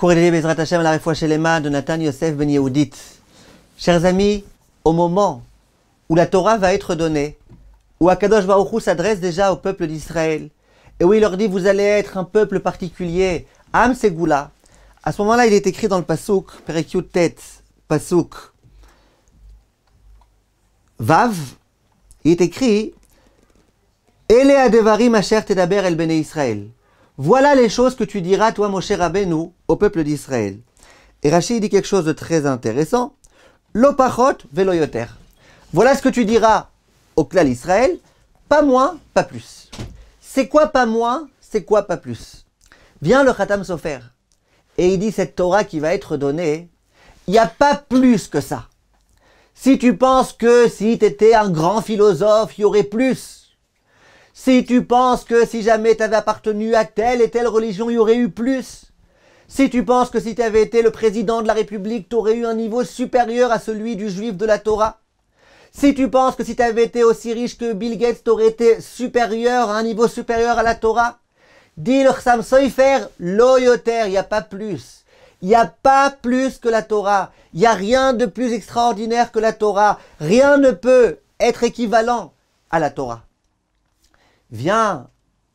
Courrier Bezrat Hashem à la Refoua Shelema de Nathan Yosef Ben Yehudit. Chers amis, au moment où la Torah va être donnée, où Akadosh Baruch Hu s'adresse déjà au peuple d'Israël, et où il leur dit vous allez être un peuple particulier, Am Segula, à ce moment-là il est écrit dans le Pasuk, Perek Yud Tet, Pasuk Vav, il est écrit Ele Adevarim Asher Tedaber El Bene Israël. Voilà les choses que tu diras, toi, Moshe Rabbeinu, au peuple d'Israël. Et Rashi dit quelque chose de très intéressant. Lo pachot velo yoter. Voilà ce que tu diras au clan Israël, pas moins, pas plus. C'est quoi pas moins, c'est quoi pas plus? Vient le Khatam Sofer, et il dit cette Torah qui va être donnée, il n'y a pas plus que ça. Si tu penses que si tu étais un grand philosophe, il y aurait plus. Si tu penses que si jamais tu avais appartenu à telle et telle religion, il y aurait eu plus. Si tu penses que si tu avais été le président de la République, tu aurais eu un niveau supérieur à celui du juif de la Torah. Si tu penses que si tu avais été aussi riche que Bill Gates, tu aurais été supérieur, à un niveau supérieur à la Torah. Dit le Chassam Sofer, lo yoter, il n'y a pas plus. Il n'y a pas plus que la Torah. Il n'y a rien de plus extraordinaire que la Torah. Rien ne peut être équivalent à la Torah. Vient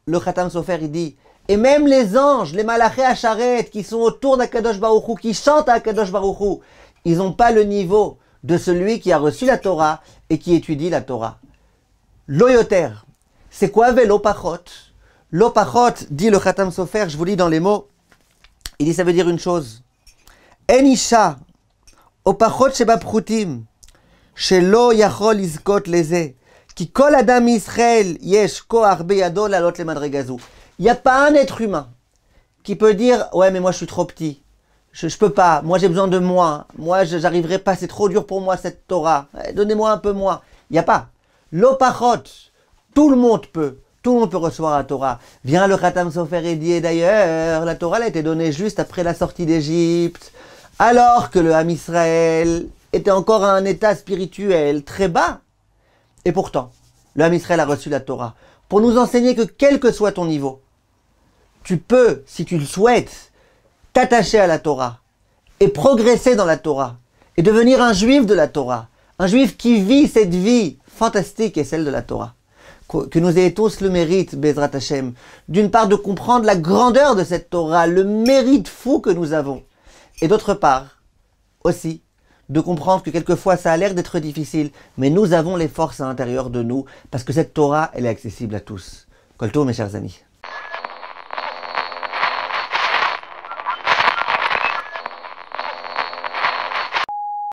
le Khatam Sofer, il dit, et même les anges, les malachés Acharet, qui sont autour d'Akadosh Baruch Hu, qui chantent à Akadosh Baruch Hu, ils n'ont pas le niveau de celui qui a reçu la Torah et qui étudie la Torah. Lo yoter, c'est quoi velo pachot? Lo pachot, dit le Khatam Sofer, je vous lis dans les mots, il dit ça veut dire une chose. En isha, o pachot sheba pchutim, shelo yachol izkot leze. Il n'y a pas un être humain qui peut dire « Ouais, mais moi je suis trop petit, je peux pas, moi j'ai besoin de moi j'arriverai pas, c'est trop dur pour moi cette Torah, donnez-moi un peu moins. » Il n'y a pas. L'opachot, tout le monde peut recevoir la Torah. Vient le Khatam Sofer et dit, et d'ailleurs, la Torah elle a été donnée juste après la sortie d'Égypte, alors que le Ham Israël était encore à un état spirituel très bas. Et pourtant, le Ham Israël a reçu la Torah pour nous enseigner que quel que soit ton niveau, tu peux, si tu le souhaites, t'attacher à la Torah et progresser dans la Torah et devenir un juif de la Torah, un juif qui vit cette vie fantastique et celle de la Torah. Que nous ayons tous le mérite, Bezrat Hashem, d'une part de comprendre la grandeur de cette Torah, le mérite fou que nous avons, et d'autre part aussi de comprendre que quelquefois ça a l'air d'être difficile, mais nous avons les forces à l'intérieur de nous, parce que cette Torah, elle est accessible à tous. Kol tov, mes chers amis.